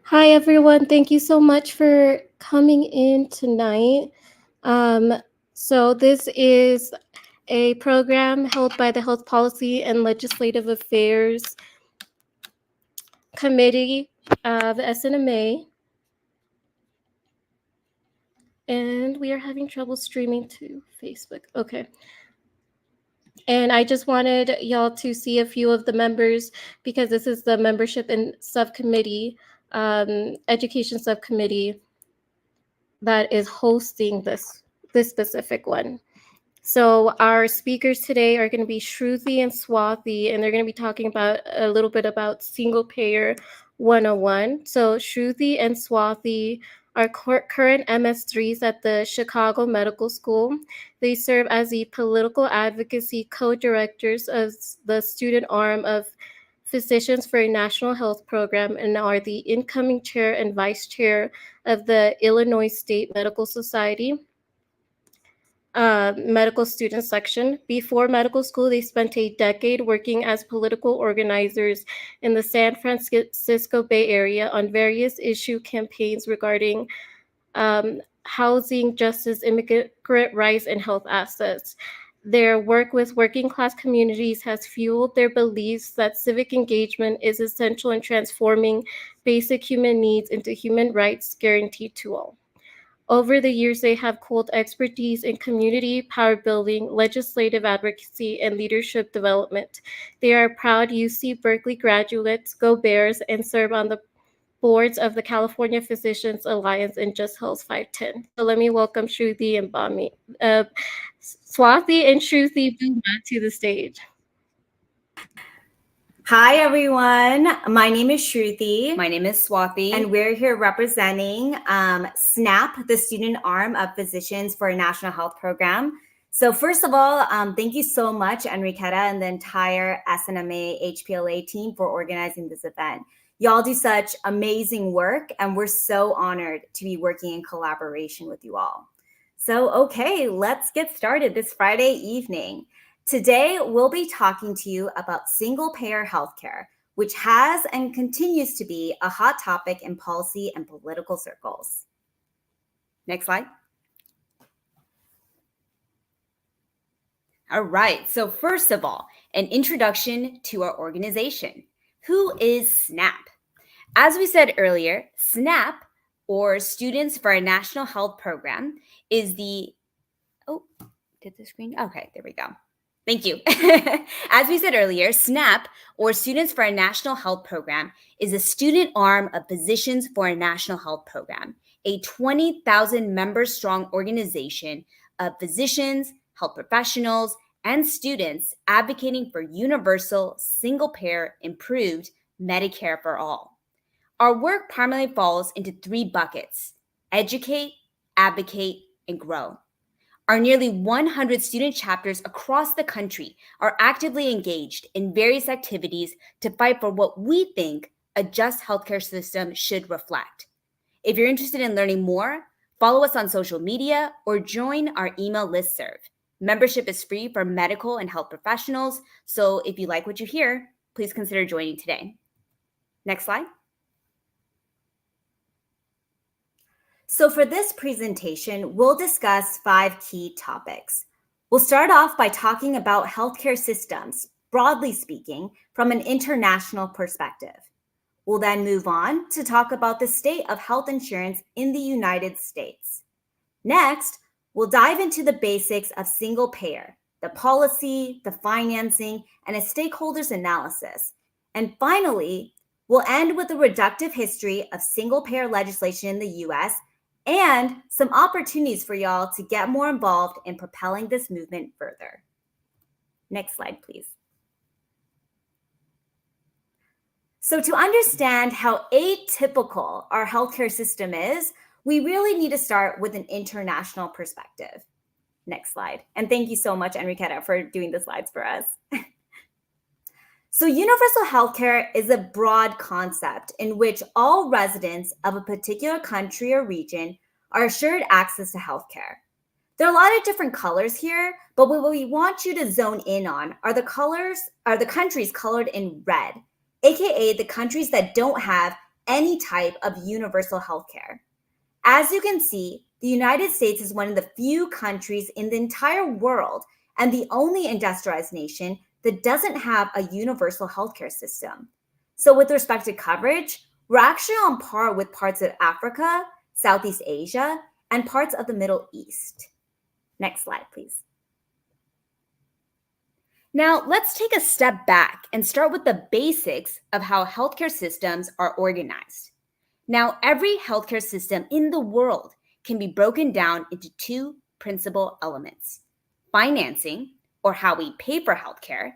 Hi, everyone. Thank you so much for coming in tonight. Um, this is a program held by the Health Policy and Legislative Affairs Committee of SNMA, and we are having trouble streaming to Facebook. Okay. And I just wanted y'all to see a few of the members because this is the membership and subcommittee, education subcommittee that is hosting this specific one. So our speakers today are going to be Shruti and Swathi, and they're going to be talking about a little bit about single payer 101. So Shruti and Swathi are current MS3s at the Chicago Medical School. They serve as the political advocacy co-directors of the student arm of Physicians for a National Health Program and are the incoming chair and vice chair of the Illinois State Medical Society medical student section. Before medical school, they spent a decade working as political organizers in the San Francisco Bay Area on various issue campaigns regarding housing, justice, immigrant rights, and health assets. Their work with working class communities has fueled their beliefs that civic engagement is essential in transforming basic human needs into human rights guaranteed to all. Over the years, they have culled expertise in community power building, legislative advocacy, and leadership development. They are proud UC Berkeley graduates, Go Bears, and serve on the boards of the California Physicians Alliance and Just Health 510. So let me welcome Shruti and Swathi and Shruti Bhuma to the stage. Hi, everyone. My name is Shruti. My name is Swathi. And we're here representing SNAHP, the student arm of Physicians for a National Health Program. So first of all, thank you so much, Enriqueta, and the entire SNMA HPLA team for organizing this event. Y'all do such amazing work, and we're so honored to be working in collaboration with you all. So, okay, let's get started this Friday evening. Today, we'll be talking to you about single-payer healthcare, which has and continues to be a hot topic in policy and political circles. Next slide. All right, so first of all, an introduction to our organization. Who is SNAHP? As we said earlier, SNAHP, or Students for a National Health Program, is the, did the screen? Okay, there we go. Thank you. As we said earlier, SNAHP, or Students for a National Health Program, is a student arm of Physicians for a National Health Program, a 20,000 member strong organization of physicians, health professionals, and students advocating for universal, single-payer, improved Medicare for all. Our work primarily falls into three buckets: educate, advocate, and grow. Our nearly 100 student chapters across the country are actively engaged in various activities to fight for what we think a just healthcare system should reflect. If you're interested in learning more, follow us on social media or join our email listserv. Membership is free for medical and health professionals, so if you like what you hear, please consider joining today. Next slide. So for this presentation, we'll discuss 5 key topics. We'll start off by talking about healthcare systems, broadly speaking, from an international perspective. We'll then move on to talk about the state of health insurance in the United States. Next, we'll dive into the basics of single payer, the policy, the financing, and a stakeholders analysis. And finally, we'll end with a reductive history of single payer legislation in the US and some opportunities for y'all to get more involved in propelling this movement further. Next slide, please. So to understand how atypical our healthcare system is, we really need to start with an international perspective. Next slide. And thank you so much, Enriqueta, for doing the slides for us. So universal healthcare is a broad concept in which all residents of a particular country or region are assured access to healthcare. There are a lot of different colors here, but what we want you to zone in on are the countries colored in red, aka the countries that don't have any type of universal healthcare. As you can see, the United States is one of the few countries in the entire world and the only industrialized nation that doesn't have a universal healthcare system. So with respect to coverage, we're actually on par with parts of Africa, Southeast Asia, and parts of the Middle East. Next slide, please. Now, let's take a step back and start with the basics of how healthcare systems are organized. Now, every healthcare system in the world can be broken down into two principal elements: financing, or how we pay for healthcare,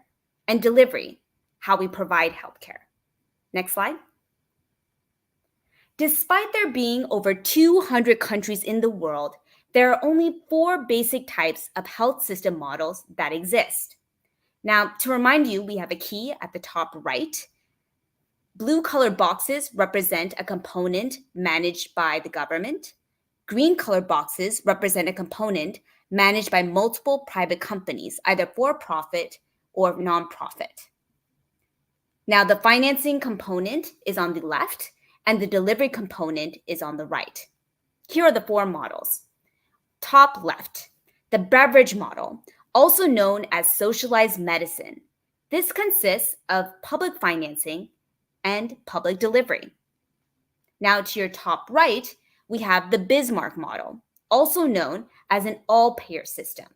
and delivery, how we provide healthcare. Next slide. Despite there being over 200 countries in the world, there are only 4 basic types of health system models that exist. Now, to remind you, we have a key at the top right. Blue colored boxes represent a component managed by the government. Green colored boxes represent a component managed by multiple private companies, either for-profit or nonprofit. Now, the financing component is on the left, and the delivery component is on the right. Here are the 4 models. Top left, the beverage model, also known as socialized medicine. This consists of public financing and public delivery. Now to your top right, we have the Bismarck model, also known as an all-payer system.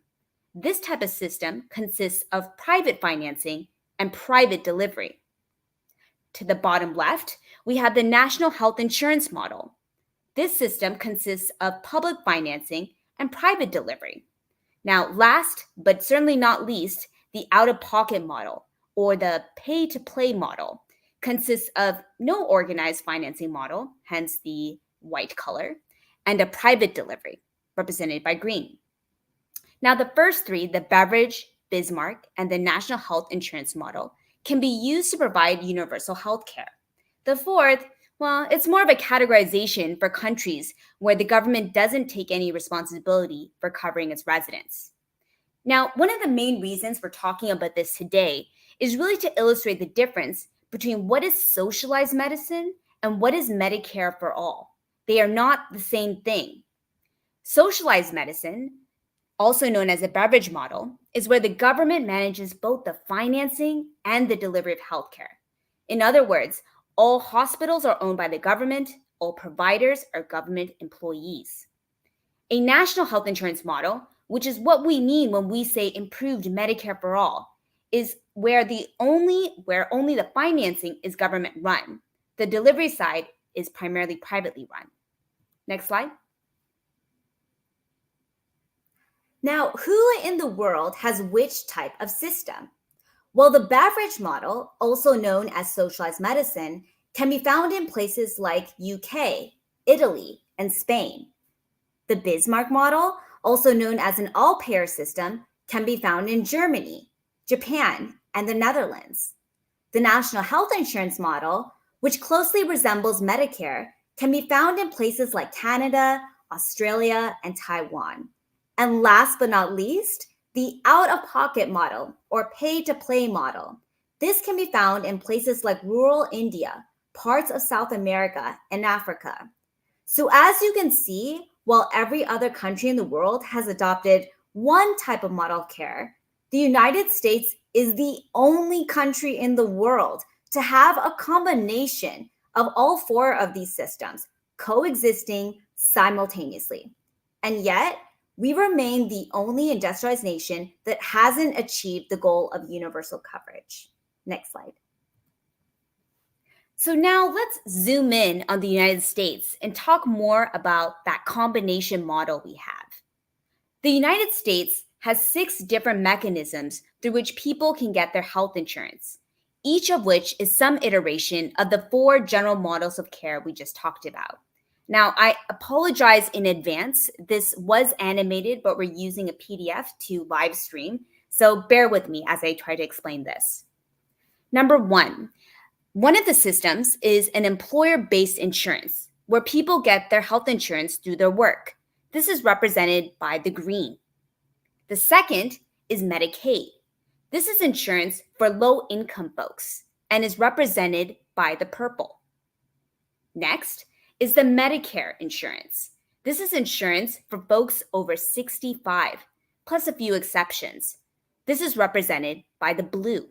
This type of system consists of private financing and private delivery. To the bottom left, we have the National Health Insurance model. This system consists of public financing and private delivery. Now, last but certainly not least, the out-of-pocket model, or the pay-to-play model, consists of no organized financing model, hence the white color, and a private delivery, represented by green. Now, the first 3, the beverage, Bismarck, and the National Health Insurance model, can be used to provide universal health care. The 4th, well, it's more of a categorization for countries where the government doesn't take any responsibility for covering its residents. Now, one of the main reasons we're talking about this today is really to illustrate the difference between what is socialized medicine and what is Medicare for all. They are not the same thing. Socialized medicine, also known as a beverage model, is where the government manages both the financing and the delivery of healthcare. In other words, all hospitals are owned by the government, all providers are government employees. A national health insurance model, which is what we mean when we say improved Medicare for all, is where only the financing is government run. The delivery side is primarily privately run. Next slide. Now, who in the world has which type of system? Well, the beverage model, also known as socialized medicine, can be found in places like UK, Italy, and Spain. The Bismarck model, also known as an all-payer system, can be found in Germany, Japan, and the Netherlands. The National Health Insurance model, which closely resembles Medicare, can be found in places like Canada, Australia, and Taiwan. And last but not least, the out-of-pocket model, or pay-to-play model. This can be found in places like rural India, parts of South America, and Africa. So as you can see, while every other country in the world has adopted one type of model of care, the United States is the only country in the world to have a combination of all 4 of these systems coexisting simultaneously. And yet, we remain the only industrialized nation that hasn't achieved the goal of universal coverage. Next slide. So now let's zoom in on the United States and talk more about that combination model we have. The United States has 6 different mechanisms through which people can get their health insurance, each of which is some iteration of the 4 general models of care we just talked about. Now, I apologize in advance. This was animated, but we're using a PDF to live stream, so bear with me as I try to explain this. Number 1, one of the systems is an employer-based insurance, where people get their health insurance through their work. This is represented by the green. The second is Medicaid. This is insurance for low-income folks and is represented by the purple. Next is the Medicare insurance. This is insurance for folks over 65, plus a few exceptions. This is represented by the blue.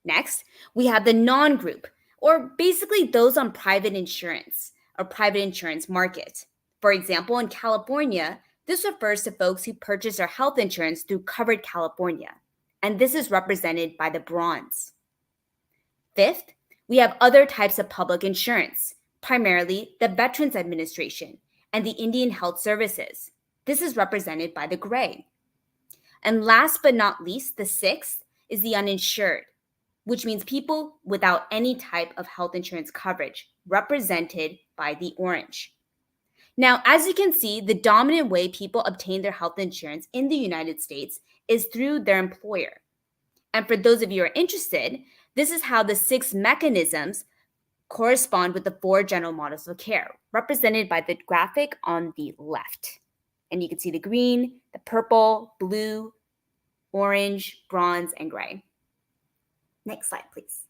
Next, we have the non-group, or basically those on private insurance or private insurance market. For example, in California, this refers to folks who purchase their health insurance through Covered California, and this is represented by the bronze. Fifth, we have other types of public insurance, primarily the Veterans Administration and the Indian Health Services. This is represented by the gray. And last but not least, the sixth is the uninsured, which means people without any type of health insurance coverage, represented by the orange. Now, as you can see, the dominant way people obtain their health insurance in the United States is through their employer. And for those of you who are interested, this is how the 6 mechanisms correspond with the 4 general models of care, represented by the graphic on the left. And you can see the green, the purple, blue, orange, bronze, and gray. Next slide, please.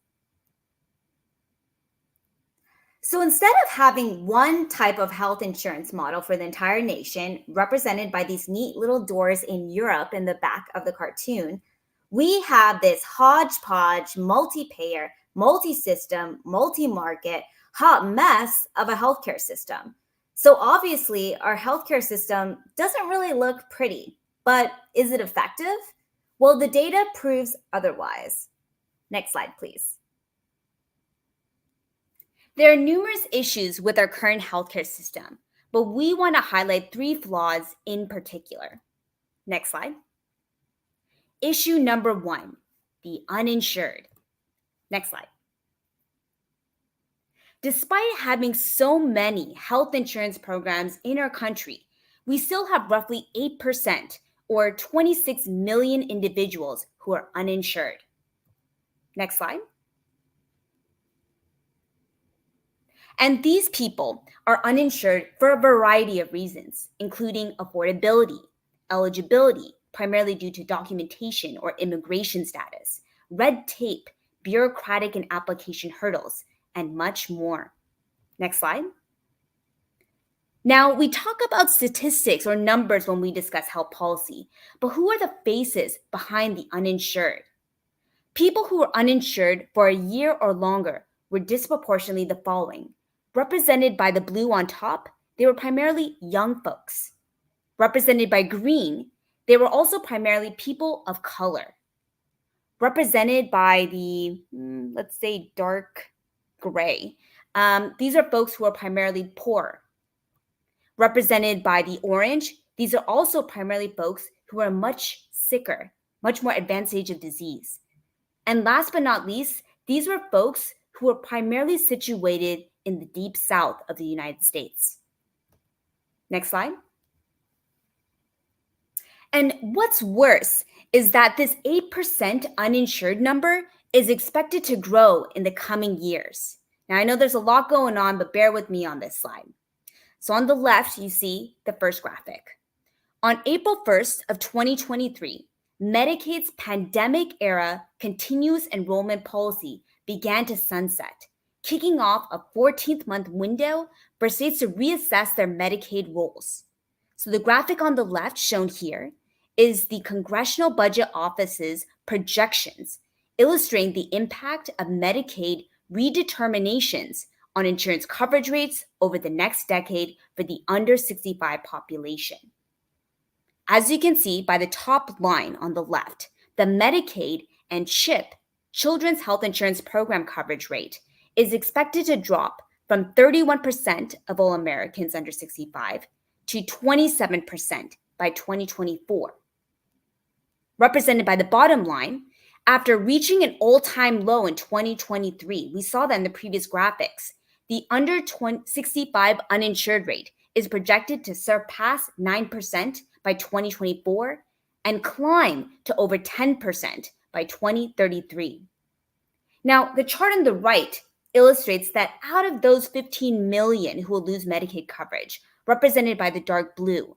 So instead of having one type of health insurance model for the entire nation, represented by these neat little doors in Europe in the back of the cartoon, we have this hodgepodge, multi-payer, multi-system, multi-market, hot mess of a healthcare system. So obviously, our healthcare system doesn't really look pretty, but is it effective? Well, the data proves otherwise. Next slide, please. There are numerous issues with our current healthcare system, but we want to highlight 3 flaws in particular. Next slide. Issue number 1, the uninsured. Next slide. Despite having so many health insurance programs in our country, we still have roughly 8% or 26 million individuals who are uninsured. Next slide. And these people are uninsured for a variety of reasons, including affordability, eligibility, primarily due to documentation or immigration status, red tape, bureaucratic and application hurdles, and much more. Next slide. Now, we talk about statistics or numbers when we discuss health policy, but who are the faces behind the uninsured? People who were uninsured for a year or longer were disproportionately the following. Represented by the blue on top, they were primarily young folks. Represented by green, they were also primarily people of color. Represented by the, let's say, dark gray, these are folks who are primarily poor. Represented by the orange, these are also primarily folks who are much sicker, much more advanced stage of disease. And last but not least, these were folks who were primarily situated in the deep south of the United States. Next slide. And what's worse is that this 8% uninsured number is expected to grow in the coming years. Now, I know there's a lot going on, but bear with me on this slide. So on the left, you see the first graphic. On April 1st of 2023, Medicaid's pandemic-era continuous enrollment policy began to sunset, kicking off a 14th-month window for states to reassess their Medicaid rules. So the graphic on the left shown here is the Congressional Budget Office's projections illustrating the impact of Medicaid redeterminations on insurance coverage rates over the next decade for the under 65 population. As you can see by the top line on the left, the Medicaid and CHIP, Children's Health Insurance Program coverage rate, is expected to drop from 31% of all Americans under 65 to 27% by 2024. Represented by the bottom line, after reaching an all-time low in 2023, we saw that in the previous graphics, the under 65 uninsured rate is projected to surpass 9% by 2024 and climb to over 10% by 2033. Now, the chart on the right illustrates that out of those 15 million who will lose Medicaid coverage, represented by the dark blue,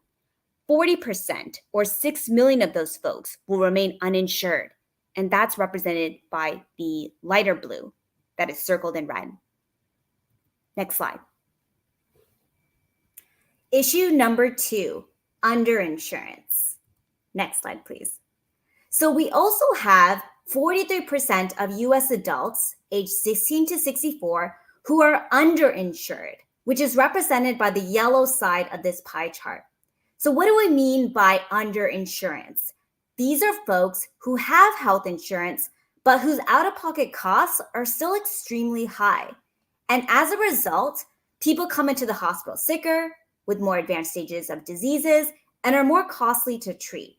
40% or 6 million of those folks will remain uninsured, and that's represented by the lighter blue that is circled in red. Next slide. Issue number 2, underinsurance. Next slide, please. So we also have 43% of US adults aged 16 to 64 who are underinsured, which is represented by the yellow side of this pie chart. So what do we mean by underinsurance? These are folks who have health insurance, but whose out-of-pocket costs are still extremely high. And as a result, people come into the hospital sicker, with more advanced stages of diseases, and are more costly to treat.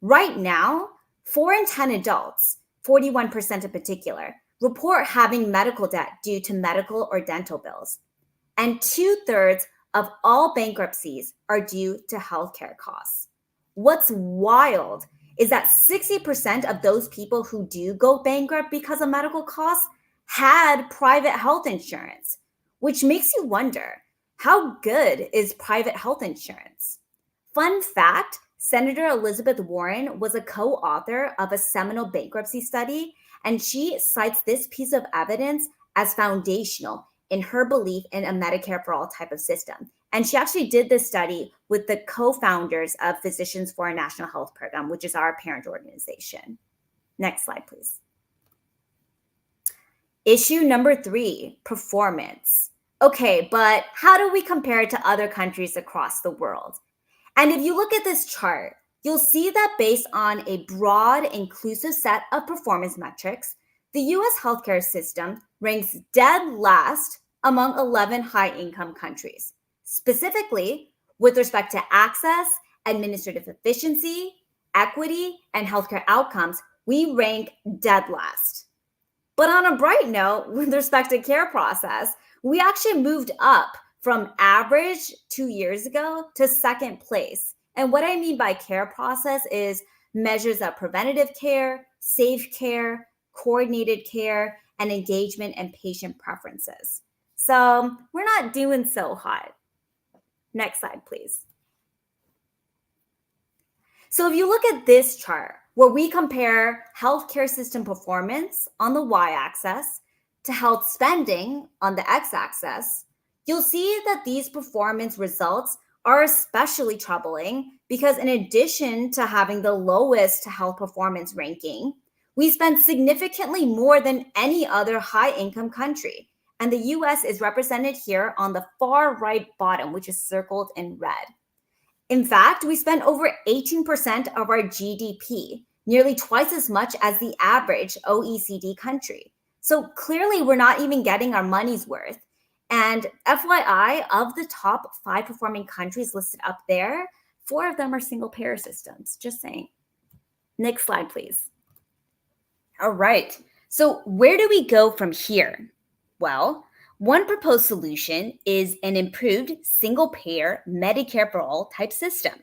Right now, 4 in 10 adults, 41% in particular, report having medical debt due to medical or dental bills. And 2/3 of all bankruptcies are due to healthcare costs. What's wild is that 60% of those people who do go bankrupt because of medical costs had private health insurance, which makes you wonder, how good is private health insurance? Fun fact, Senator Elizabeth Warren was a co-author of a seminal bankruptcy study, and she cites this piece of evidence as foundational in her belief in a Medicare for All type of system. And she actually did this study with the co-founders of Physicians for a National Health Program, which is our parent organization. Next slide, please. Issue number 3, performance. Okay, but how do we compare it to other countries across the world? And if you look at this chart, you'll see that based on a broad, inclusive set of performance metrics, the US healthcare system ranks dead last among 11 high-income countries. Specifically, with respect to access, administrative efficiency, equity, and healthcare outcomes, we rank dead last. But on a bright note, with respect to care process, we actually moved up from average 2 years ago to second place. And what I mean by care process is measures of preventative care, safe care, coordinated care, and engagement and patient preferences. So we're not doing so hot. Next slide, please. So if you look at this chart, where we compare healthcare system performance on the y-axis to health spending on the x-axis, you'll see that these performance results are especially troubling because in addition to having the lowest health performance ranking, we spend significantly more than any other high-income country. And the US is represented here on the far right bottom, which is circled in red. In fact, we spend over 18% of our GDP, nearly twice as much as the average OECD country. So clearly, we're not even getting our money's worth. And FYI, of the top 5 performing countries listed up there, 4 of them are single-payer systems. Just saying. Next slide, please. All right. So where do we go from here? Well, one proposed solution is an improved single-payer Medicare for All type system.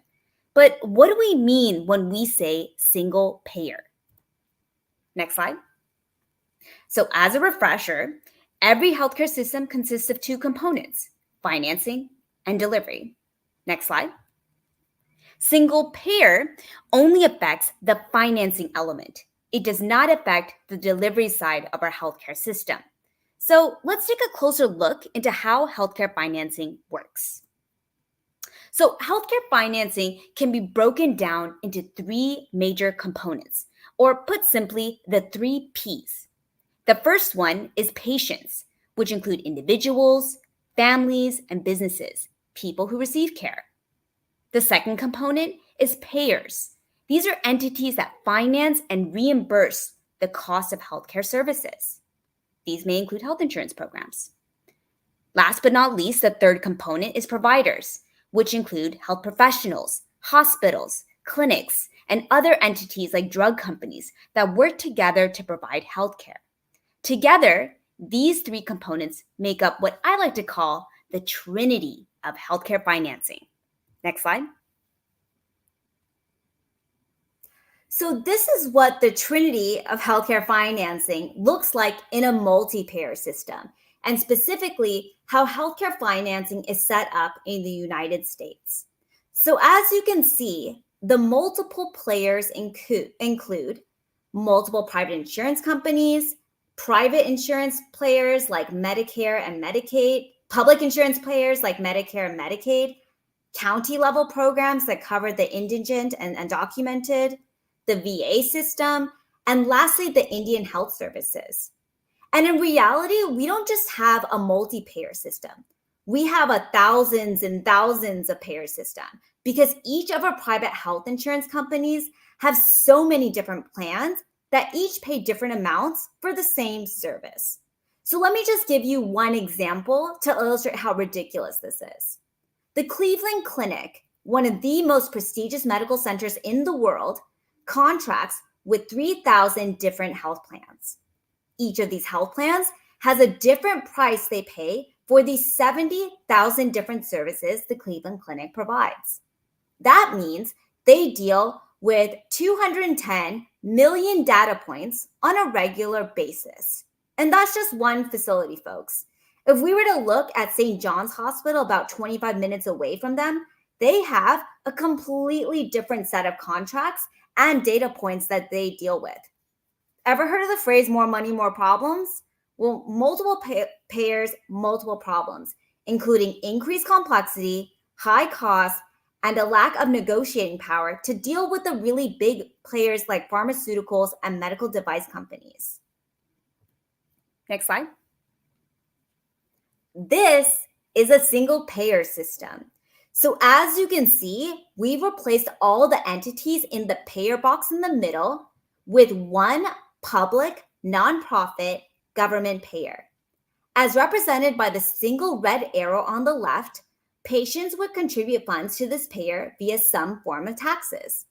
But what do we mean when we say single-payer? Next slide. So as a refresher, every healthcare system consists of 2 components, financing and delivery. Next slide. Single-payer only affects the financing element. It does not affect the delivery side of our healthcare system. So let's take a closer look into how healthcare financing works. So healthcare financing can be broken down into 3 major components, or put simply, the 3 Ps. The first one is patients, which include individuals, families, and businesses, people who receive care. The second component is payers. These are entities that finance and reimburse the cost of healthcare services. These may include health insurance programs. Last but not least, the third component is providers, which include health professionals, hospitals, clinics, and other entities like drug companies that work together to provide healthcare. Together, these 3 components make up what I like to call the trinity of healthcare financing. Next slide. So this is what the trinity of healthcare financing looks like in a multi-payer system, and specifically how healthcare financing is set up in the United States. So as you can see, the multiple players include multiple private insurance companies, private insurance players like Medicare and Medicaid, Public insurance players like Medicare and Medicaid, county level programs that cover the indigent and undocumented, the VA system, and lastly, the Indian Health Services. And in reality, we don't just have a multi-payer system. We have thousands and thousands of payer system because each of our private health insurance companies have so many different plans that each pay different amounts for the same service. So let me just give you one example to illustrate how ridiculous this is. The Cleveland Clinic, one of the most prestigious medical centers in the world, contracts with 3,000 different health plans. Each of these health plans has a different price they pay for the 70,000 different services the Cleveland Clinic provides. That means they deal with 210 million data points on a regular basis. And that's just one facility, folks. If we were to look at St. John's Hospital about 25 minutes away from them, they have a completely different set of contracts and data points that they deal with. Ever heard of the phrase more money, more problems? Well, multiple payers, multiple problems, including increased complexity, high costs, and a lack of negotiating power to deal with the really big players like pharmaceuticals and medical device companies. Next slide. This is a single payer system. So as you can see, we've replaced all the entities in the payer box in the middle with one public, nonprofit government payer. As represented by the single red arrow on the left, patients would contribute funds to this payer via some form of taxes.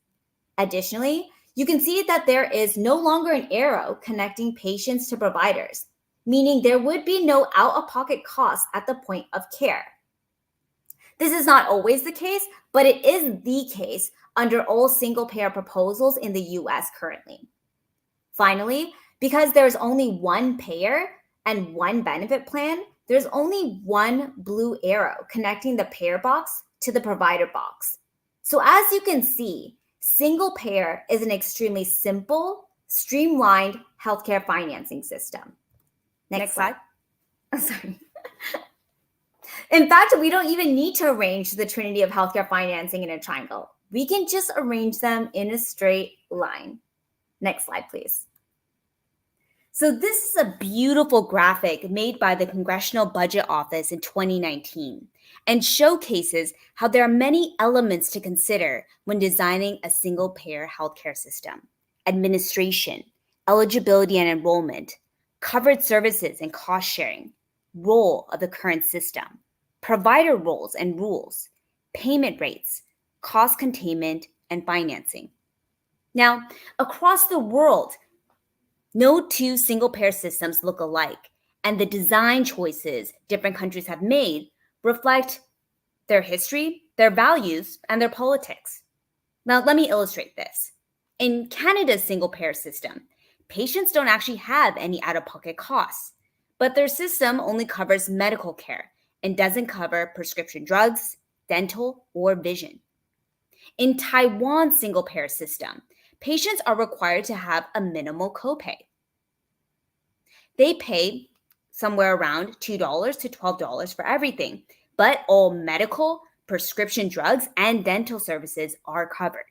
Additionally, you can see that there is no longer an arrow connecting patients to providers, meaning there would be no out-of-pocket costs at the point of care. This is not always the case, but it is the case under all single-payer proposals in the US currently. Finally, because there's only one payer and one benefit plan, there's only one blue arrow connecting the payer box to the provider box. So as you can see, single payer is an extremely simple, streamlined healthcare financing system. Next slide. Sorry. In fact, we don't even need to arrange the trinity of healthcare financing in a triangle. We can just arrange them in a straight line. Next slide, please. So this is a beautiful graphic made by the Congressional Budget Office in 2019 and showcases how there are many elements to consider when designing a single-payer healthcare system: administration, eligibility and enrollment, covered services and cost sharing, role of the current system, provider roles and rules, payment rates, cost containment, and financing. Now, across the world, no two single-payer systems look alike, and the design choices different countries have made reflect their history, their values, and their politics. Now, let me illustrate this. In Canada's single-payer system, patients don't actually have any out-of-pocket costs, but their system only covers medical care and doesn't cover prescription drugs, dental, or vision. In Taiwan's single-payer system, patients are required to have a minimal copay. They pay somewhere around $2 to $12 for everything, but all medical, prescription drugs, and dental services are covered.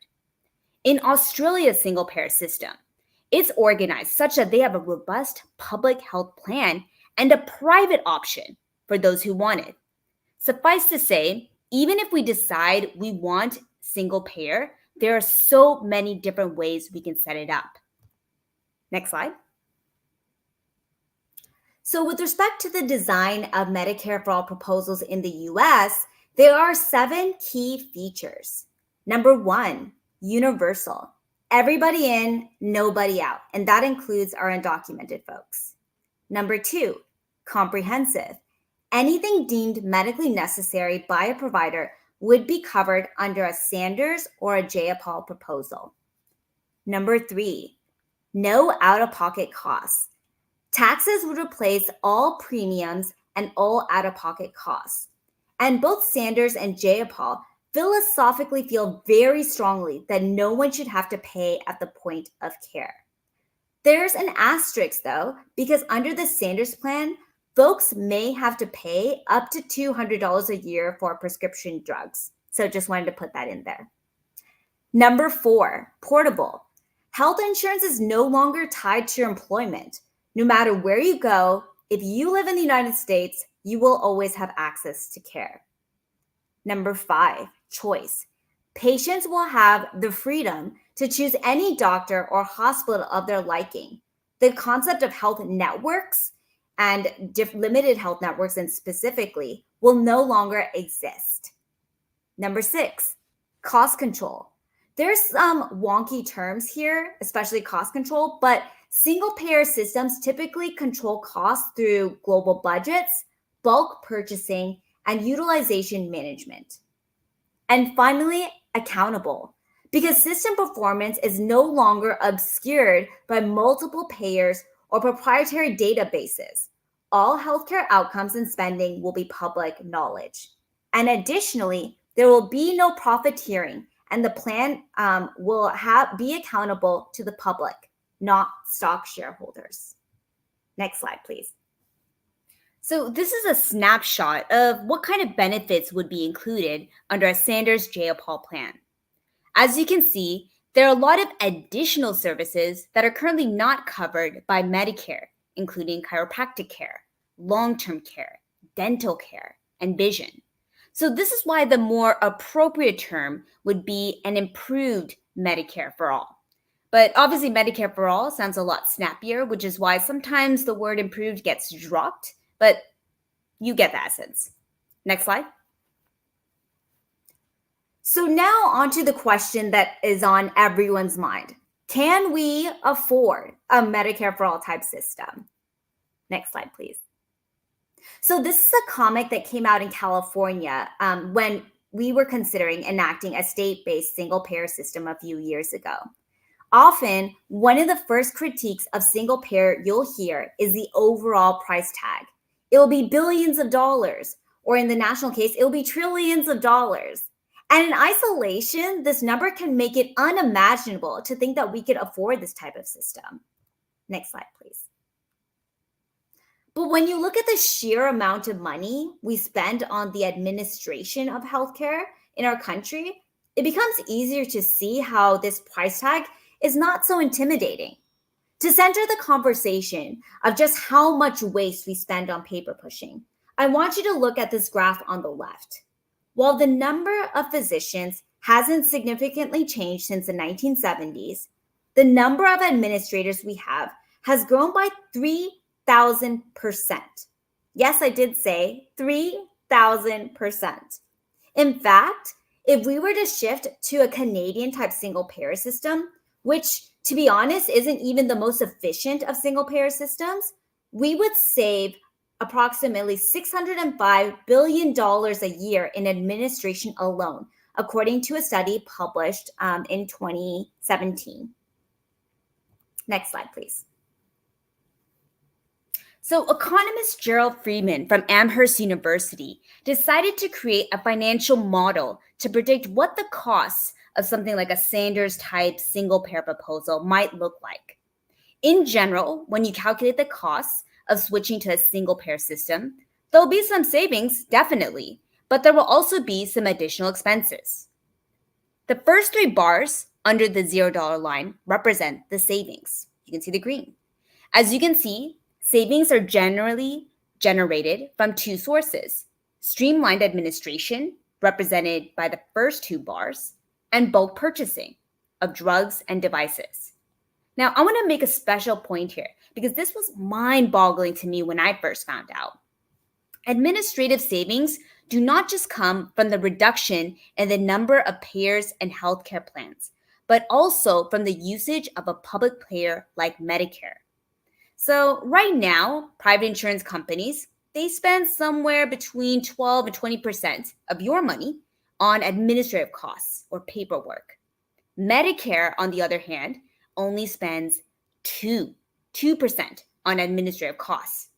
In Australia's single-payer system, it's organized such that they have a robust public health plan and a private option for those who want it. Suffice to say, even if we decide we want single payer, there are so many different ways we can set it up. Next slide. So with respect to the design of Medicare for All proposals in the US, there are 7 key features. Number 1, universal. Everybody in, nobody out. And that includes our undocumented folks. Number 2, comprehensive. Anything deemed medically necessary by a provider would be covered under a Sanders or a Jayapal proposal. Number 3, no out-of-pocket costs. Taxes would replace all premiums and all out-of-pocket costs. And both Sanders and Jayapal philosophically feel very strongly that no one should have to pay at the point of care. There's an asterisk though, because under the Sanders plan, folks may have to pay up to $200 a year for prescription drugs. So just wanted to put that in there. Number 4, portable. Health insurance is no longer tied to your employment. No matter where you go, if you live in the United States, you will always have access to care. Number 5, choice. Patients will have the freedom to choose any doctor or hospital of their liking. The concept of health networks and limited health networks, and specifically, will no longer exist. Number 6, cost control. There's some wonky terms here, especially cost control, but single-payer systems typically control costs through global budgets, bulk purchasing, and utilization management. And finally, accountable, because system performance is no longer obscured by multiple payers or proprietary databases. All healthcare outcomes and spending will be public knowledge. And additionally, there will be no profiteering, and the plan will be accountable to the public, not stock shareholders. Next slide, please. So this is a snapshot of what kind of benefits would be included under a Sanders-Jayapal plan. As you can see, there are a lot of additional services that are currently not covered by Medicare, including chiropractic care, long-term care, dental care, and vision. So this is why the more appropriate term would be an improved Medicare for all. But obviously Medicare for all sounds a lot snappier, which is why sometimes the word improved gets dropped, but you get the essence. Next slide. So now on to the question that is on everyone's mind. Can we afford a Medicare for all type system? Next slide, please. So this is a comic that came out in California when we were considering enacting a state-based single-payer system a few years ago. Often, one of the first critiques of single-payer you'll hear is the overall price tag. It will be billions of dollars, or in the national case, it will be trillions of dollars. And in isolation, this number can make it unimaginable to think that we could afford this type of system. Next slide, please. But when you look at the sheer amount of money we spend on the administration of healthcare in our country, it becomes easier to see how this price tag is not so intimidating. To center the conversation of just how much waste we spend on paper pushing, I want you to look at this graph on the left. While the number of physicians hasn't significantly changed since the 1970s, the number of administrators we have has grown by 3,000%. Yes, I did say 3,000%. In fact, if we were to shift to a Canadian type single payer system, which to be honest isn't even the most efficient of single payer systems, we would save approximately $605 billion a year in administration alone, according to a study published in 2017. Next slide, please. So economist Gerald Friedman from Amherst University decided to create a financial model to predict what the costs of something like a Sanders-type single-payer proposal might look like. In general, when you calculate the costs of switching to a single-payer system, there'll be some savings, definitely, but there will also be some additional expenses. The first 3 bars under the $0 line represent the savings. You can see the green. As you can see, savings are generally generated from 2 sources: streamlined administration, represented by the first 2 bars, and bulk purchasing of drugs and devices. Now, I want to make a special point here because this was mind-boggling to me when I first found out. Administrative savings do not just come from the reduction in the number of payers and healthcare plans, but also from the usage of a public payer like Medicare. So right now, private insurance companies, they spend somewhere between 12 and 20% of your money on administrative costs or paperwork. Medicare, on the other hand, only spends 2% on administrative costs.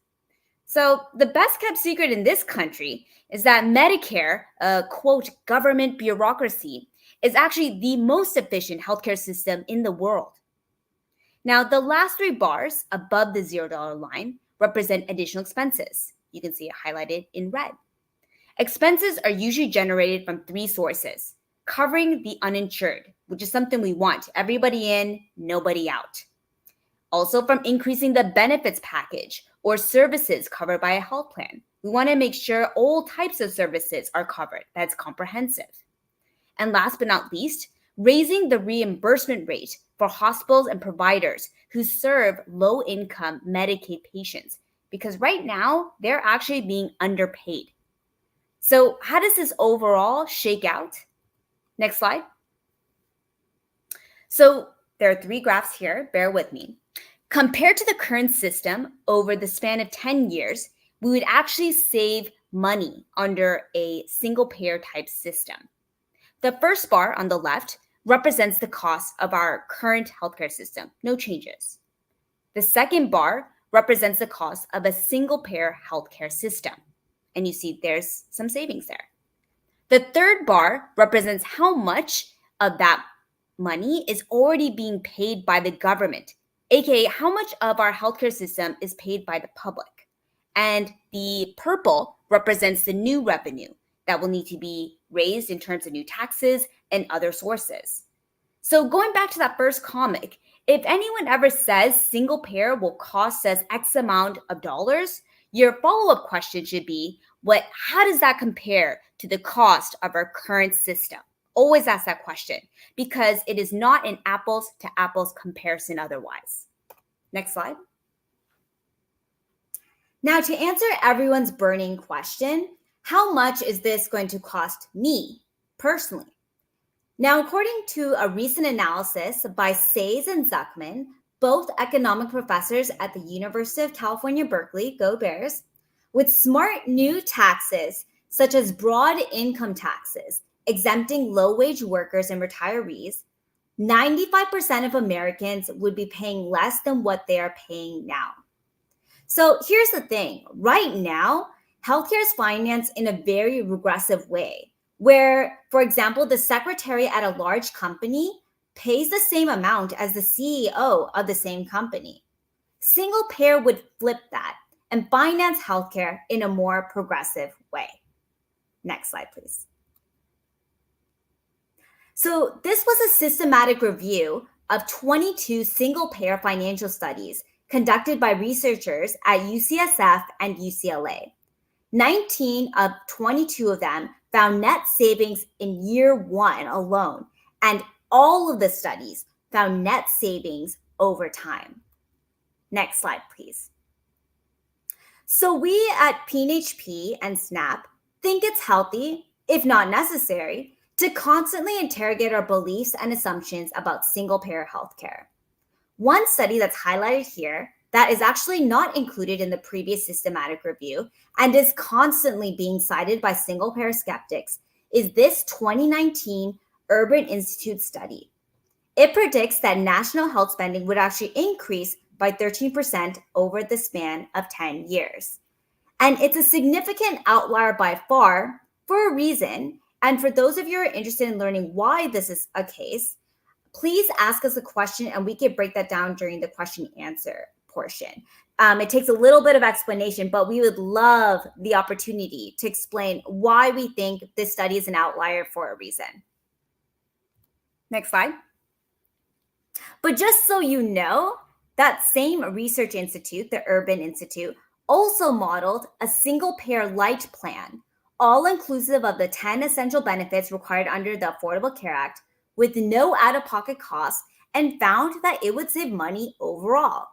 So the best kept secret in this country is that Medicare, quote, government bureaucracy, is actually the most efficient healthcare system in the world. Now, the last 3 bars above the $0 line represent additional expenses. You can see it highlighted in red. Expenses are usually generated from 3 sources: covering the uninsured, which is something we want, everybody in, nobody out. Also from increasing the benefits package or services covered by a health plan. We want to make sure all types of services are covered. That's comprehensive. And last but not least, raising the reimbursement rate for hospitals and providers who serve low-income Medicaid patients, because right now they're actually being underpaid. So how does this overall shake out? Next slide. So there are 3 graphs here, bear with me. Compared to the current system, over the span of 10 years, we would actually save money under a single-payer type system. The first bar on the left represents the cost of our current healthcare system, no changes. The second bar represents the cost of a single-payer healthcare system, and you see there's some savings there. The third bar represents how much of that money is already being paid by the government, aka how much of our healthcare system is paid by the public. And the purple represents the new revenue that will need to be raised in terms of new taxes and other sources. So going back to that first comic, if anyone ever says single payer will cost us X amount of dollars, your follow-up question should be, how does that compare to the cost of our current system? Always ask that question, because it is not an apples to apples comparison otherwise. Next slide. Now, to answer everyone's burning question, how much is this going to cost me personally? Now, according to a recent analysis by Sayes and Zuckman, both economic professors at the University of California, Berkeley, go Bears, with smart new taxes such as broad income taxes, exempting low-wage workers and retirees, 95% of Americans would be paying less than what they are paying now. So here's the thing. Right now, healthcare is financed in a very regressive way, where, for example, the secretary at a large company pays the same amount as the CEO of the same company. Single payer would flip that and finance healthcare in a more progressive way. Next slide, please. So this was a systematic review of 22 single-payer financial studies conducted by researchers at UCSF and UCLA. 19 of 22 of them found net savings in year 1 alone, and all of the studies found net savings over time. Next slide, please. So we at PNHP and SNAHP think it's healthy, if not necessary, to constantly interrogate our beliefs and assumptions about single-payer healthcare. One study that's highlighted here that is actually not included in the previous systematic review and is constantly being cited by single-payer skeptics is this 2019 Urban Institute study. It predicts that national health spending would actually increase by 13% over the span of 10 years. And it's a significant outlier by far for a reason. And for those of you who are interested in learning why this is a case, please ask us a question and we can break that down during the question answer portion. It takes a little bit of explanation, but we would love the opportunity to explain why we think this study is an outlier for a reason. Next slide. But just so you know, that same research institute, the Urban Institute, also modeled a single-payer light plan, all inclusive of the 10 essential benefits required under the Affordable Care Act, with no out-of-pocket costs, and found that it would save money overall.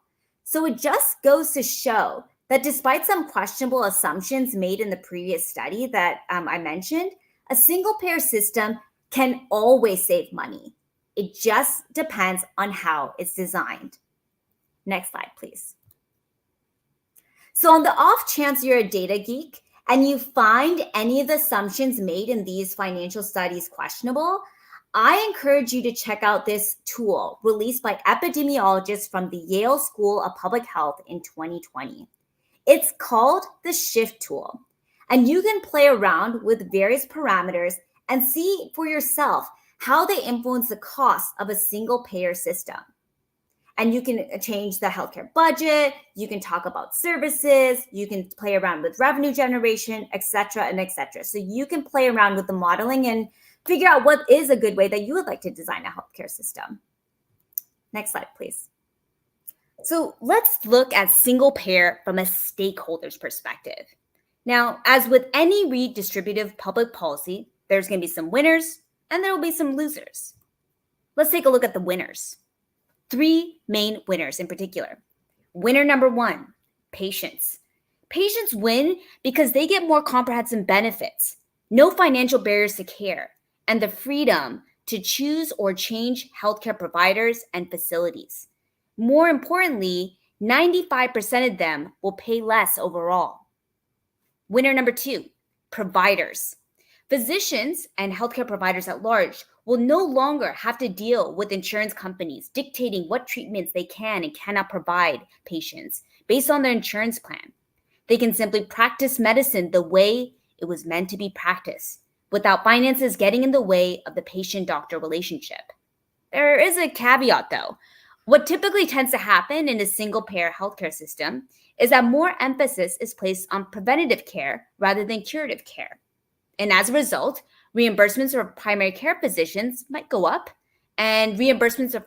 So it just goes to show that despite some questionable assumptions made in the previous study that I mentioned, a single-payer system can always save money. It just depends on how it's designed. Next slide, please. So on the off chance you're a data geek and you find any of the assumptions made in these financial studies questionable, I encourage you to check out this tool released by epidemiologists from the Yale School of Public Health in 2020. It's called the Shift tool, and you can play around with various parameters and see for yourself how they influence the cost of a single payer system. And you can change the healthcare budget, you can talk about services, you can play around with revenue generation, et cetera, and et cetera. So you can play around with the modeling and figure out what is a good way that you would like to design a healthcare system. Next slide, please. So let's look at single payer from a stakeholder's perspective. Now, as with any redistributive public policy, there's going to be some winners and there will be some losers. Let's take a look at the winners. 3 main winners in particular. Winner number 1, patients. Patients win because they get more comprehensive benefits, no financial barriers to care, and the freedom to choose or change healthcare providers and facilities. More importantly, 95% of them will pay less overall. Winner number 2, providers. Physicians and healthcare providers at large will no longer have to deal with insurance companies dictating what treatments they can and cannot provide patients based on their insurance plan. They can simply practice medicine the way it was meant to be practiced, without finances getting in the way of the patient-doctor relationship. There is a caveat though. What typically tends to happen in a single-payer healthcare system is that more emphasis is placed on preventative care rather than curative care. And as a result, reimbursements for primary care physicians might go up, and reimbursements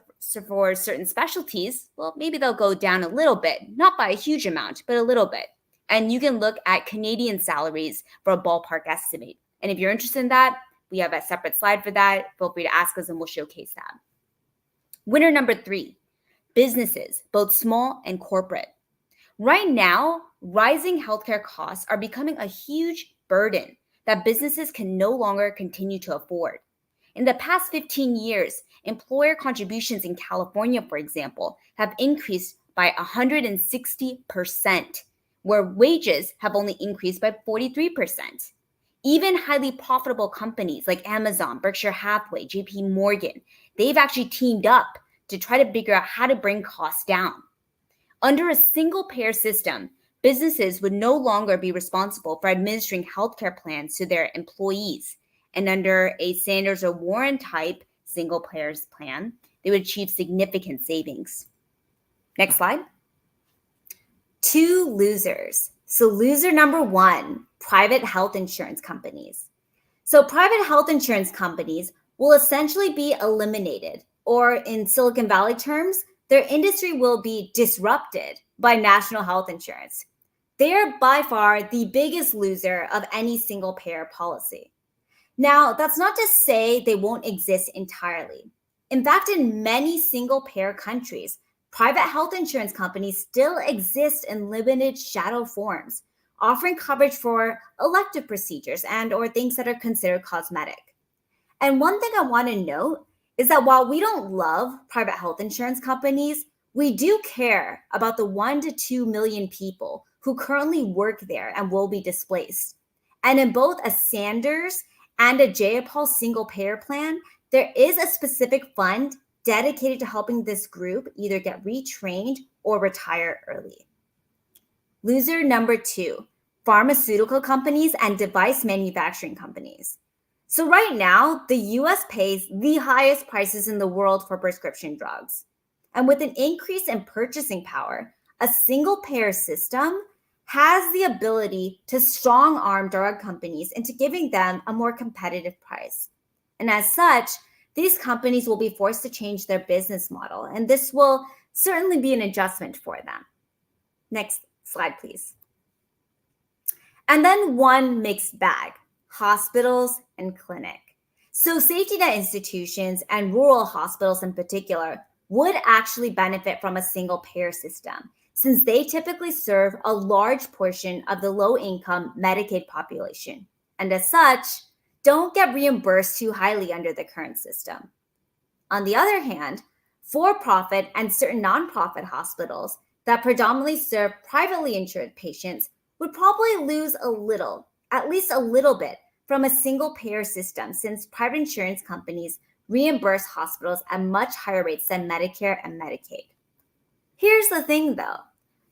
for certain specialties, well, maybe they'll go down a little bit, not by a huge amount, but a little bit. And you can look at Canadian salaries for a ballpark estimate. And if you're interested in that, we have a separate slide for that. Feel free to ask us and we'll showcase that. Winner number 3, businesses, both small and corporate. Right now, rising healthcare costs are becoming a huge burden that businesses can no longer continue to afford. In the past 15 years, employer contributions in California, for example, have increased by 160%, where wages have only increased by 43%. Even highly profitable companies like Amazon, Berkshire Hathaway, JP Morgan, they've actually teamed up to try to figure out how to bring costs down. Under a single payer system, businesses would no longer be responsible for administering healthcare plans to their employees. And under a Sanders or Warren type single payer plan, they would achieve significant savings. Next slide. 2 losers. So loser number 1, private health insurance companies. So private health insurance companies will essentially be eliminated, or in Silicon Valley terms, their industry will be disrupted by national health insurance. They are by far the biggest loser of any single payer policy. Now, that's not to say they won't exist entirely. In fact, in many single payer countries, private health insurance companies still exist in limited shadow forms, offering coverage for elective procedures and or things that are considered cosmetic. And one thing I want to note is that while we don't love private health insurance companies, we do care about the 1 to 2 million people who currently work there and will be displaced. And in both a Sanders and a Jayapal single payer plan, there is a specific fund dedicated to helping this group either get retrained or retire early. Loser number 2, pharmaceutical companies and device manufacturing companies. So right now, the US pays the highest prices in the world for prescription drugs. And with an increase in purchasing power, a single payer system has the ability to strong arm drug companies into giving them a more competitive price. And as such, these companies will be forced to change their business model, and this will certainly be an adjustment for them. Next slide, please. And then one mixed bag, hospitals and clinic. So safety net institutions and rural hospitals in particular would actually benefit from a single payer system, since they typically serve a large portion of the low-income Medicaid population, and as such, don't get reimbursed too highly under the current system. On the other hand, for-profit and certain nonprofit hospitals that predominantly serve privately insured patients would probably lose a little, at least a little bit, from a single payer system, since private insurance companies reimburse hospitals at much higher rates than Medicare and Medicaid. Here's the thing though,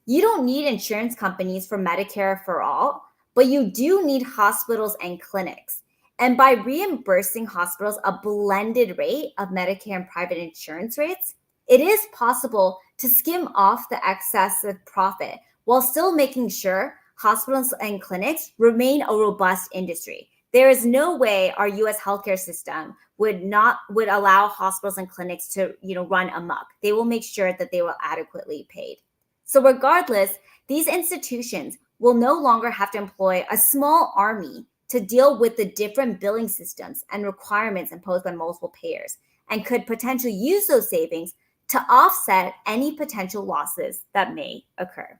you don't need insurance companies for Medicare for all, but you do need hospitals and clinics. And by reimbursing hospitals a blended rate of Medicare and private insurance rates, it is possible to skim off the excess of profit while still making sure hospitals and clinics remain a robust industry. There is no way our US healthcare system would allow hospitals and clinics to, run amok. They will make sure that they will adequately paid. So regardless, these institutions will no longer have to employ a small army to deal with the different billing systems and requirements imposed by multiple payers, and could potentially use those savings to offset any potential losses that may occur.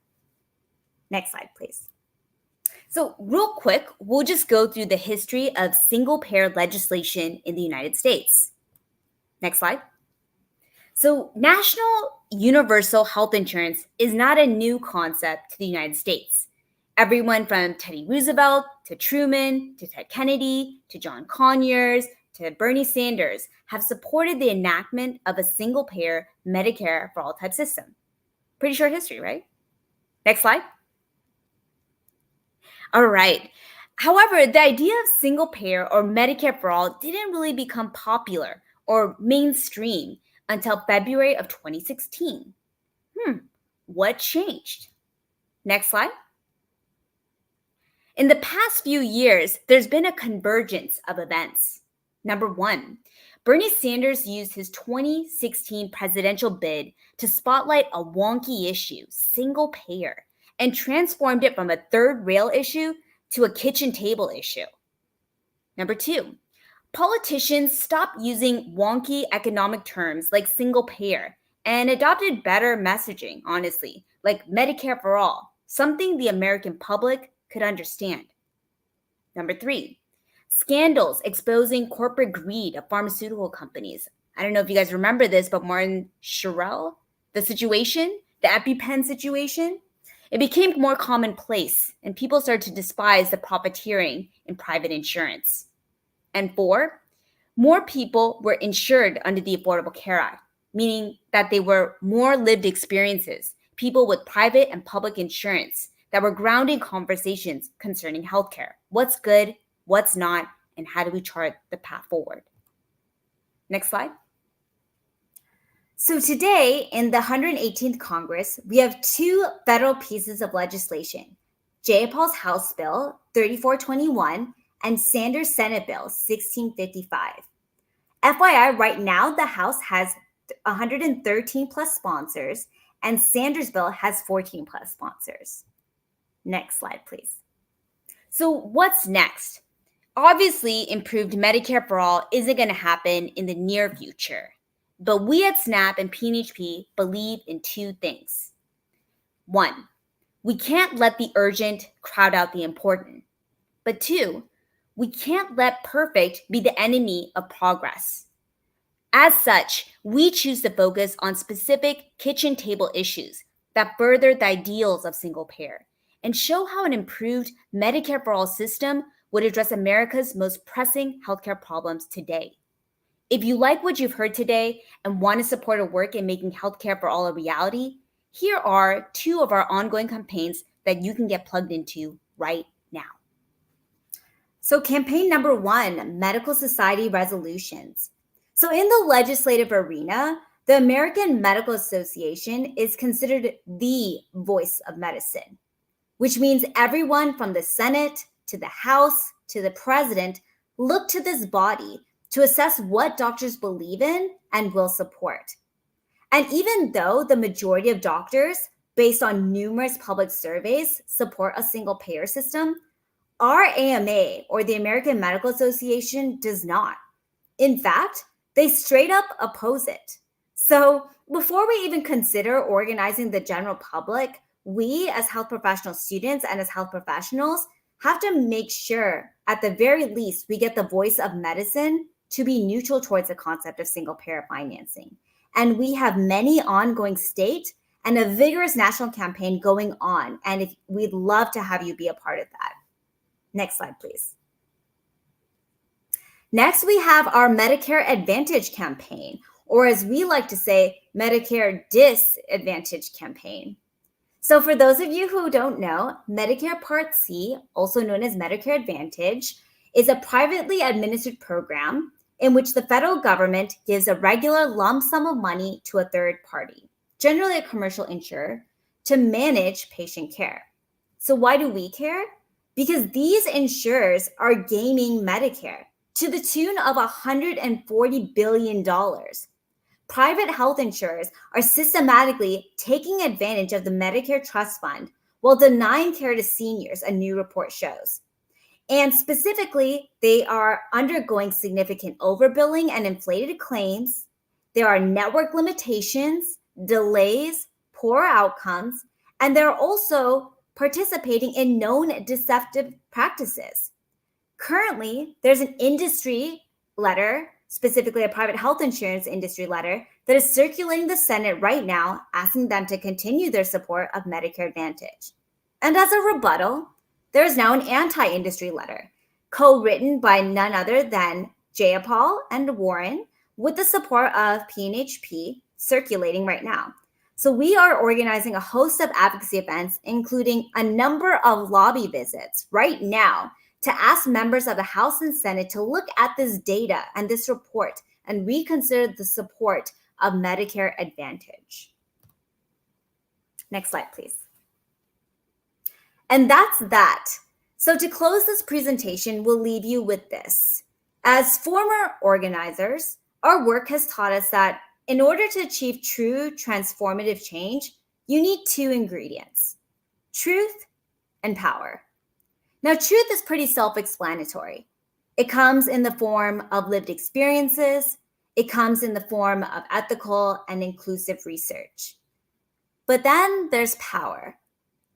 Next slide, please. So real quick, we'll just go through the history of single-payer legislation in the United States. Next slide. So national universal health insurance is not a new concept to the United States. Everyone from Teddy Roosevelt to Truman to Ted Kennedy to John Conyers to Bernie Sanders have supported the enactment of a single-payer Medicare for all type system. Pretty short history, right? Next slide. All right. However, the idea of single payer or Medicare for all didn't really become popular or mainstream until February of 2016. What changed? Next slide. In the past few years, there's been a convergence of events. Number one, Bernie Sanders used his 2016 presidential bid to spotlight a wonky issue, single payer, and transformed it from a third rail issue to a kitchen table issue. Number two, politicians stopped using wonky economic terms like single payer and adopted better messaging, honestly, like Medicare for all, something the American public could understand. Number three, scandals exposing corporate greed of pharmaceutical companies. I don't know if you guys remember this, but Martin Shkreli, the EpiPen situation, it became more commonplace, and people started to despise the profiteering in private insurance. And four, more people were insured under the Affordable Care Act, meaning that they were more lived experiences, people with private and public insurance that were grounding conversations concerning healthcare. What's good, what's not, and how do we chart the path forward? Next slide. So today, in the 118th Congress, we have two federal pieces of legislation: Jayapal's House Bill 3421 and Sanders' Senate Bill 1655. FYI, right now, the House has 113 plus sponsors, and Sanders' bill has 14 plus sponsors. Next slide, please. So what's next? Obviously, improved Medicare for all isn't going to happen in the near future. But we at SNAHP and PNHP believe in two things. One, we can't let the urgent crowd out the important. But two, we can't let perfect be the enemy of progress. As such, we choose to focus on specific kitchen table issues that further the ideals of single payer and show how an improved Medicare for all system would address America's most pressing healthcare problems today. If you like what you've heard today and want to support our work in making healthcare for all a reality, here are two of our ongoing campaigns that you can get plugged into right now. So campaign number one, Medical Society resolutions. So in the legislative arena, the American Medical Association is considered the voice of medicine, which means everyone from the Senate to the House to the president look to this body to assess what doctors believe in and will support. And even though the majority of doctors, based on numerous public surveys, support a single payer system, our AMA, or the American Medical Association, does not. In fact, they straight up oppose it. So before we even consider organizing the general public, we as health professional students and as health professionals have to make sure, at the very least, we get the voice of medicine to be neutral towards the concept of single payer financing. And we have many ongoing state and a vigorous national campaign going on. And we'd love to have you be a part of that. Next slide, please. Next, we have our Medicare Advantage campaign, or as we like to say, Medicare Disadvantage campaign. So for those of you who don't know, Medicare Part C, also known as Medicare Advantage, is a privately administered program in which the federal government gives a regular lump sum of money to a third party. generally a commercial insurer, to manage patient care. So why do we care? Because these insurers are gaming Medicare to the tune of $140 billion. Private health insurers are systematically taking advantage of the Medicare Trust Fund while denying care to seniors, a new report shows. And specifically, they are undergoing significant overbilling and inflated claims. There are network limitations, delays, poor outcomes, and they're also participating in known deceptive practices. Currently, there's an industry letter, specifically a private health insurance industry letter, that is circulating the Senate right now, asking them to continue their support of Medicare Advantage. And as a rebuttal, there is now an anti-industry letter, co-written by none other than Jayapal and Warren, with the support of PNHP, circulating right now. So we are organizing a host of advocacy events, including a number of lobby visits right now, to ask members of the House and Senate to look at this data and this report and reconsider the support of Medicare Advantage. Next slide, please. And that's that. So to close this presentation, we'll leave you with this. As former organizers, our work has taught us that in order to achieve true transformative change, you need two ingredients: truth and power. Now, truth is pretty self-explanatory. It comes in the form of lived experiences. It comes in the form of ethical and inclusive research. But then there's power.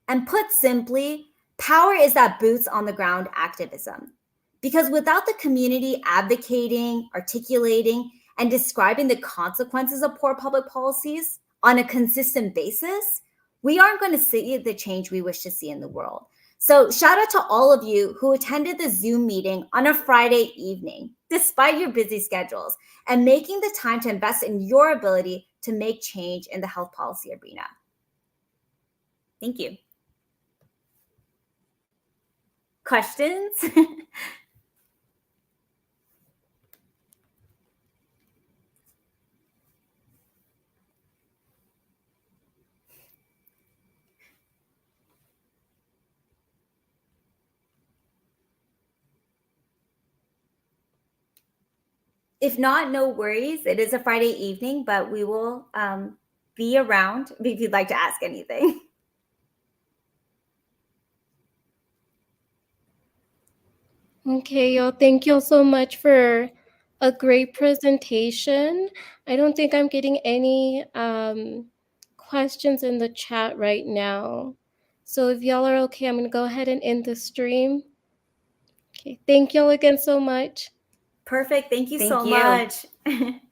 And put simply, power is that boots on the ground activism. Because without the community advocating, articulating, and describing the consequences of poor public policies on a consistent basis, we aren't going to see the change we wish to see in the world. So shout out to all of you who attended the Zoom meeting on a Friday evening, despite your busy schedules, and making the time to invest in your ability to make change in the health policy arena. Thank you. Questions? If not, no worries. It is a Friday evening, but we will be around if you'd like to ask anything. Okay, y'all. Thank y'all so much for a great presentation. I don't think I'm getting any questions in the chat right now. So if y'all are okay, I'm going to go ahead and end the stream. Okay, thank y'all again so much. Perfect. Thank you so Thank you. much.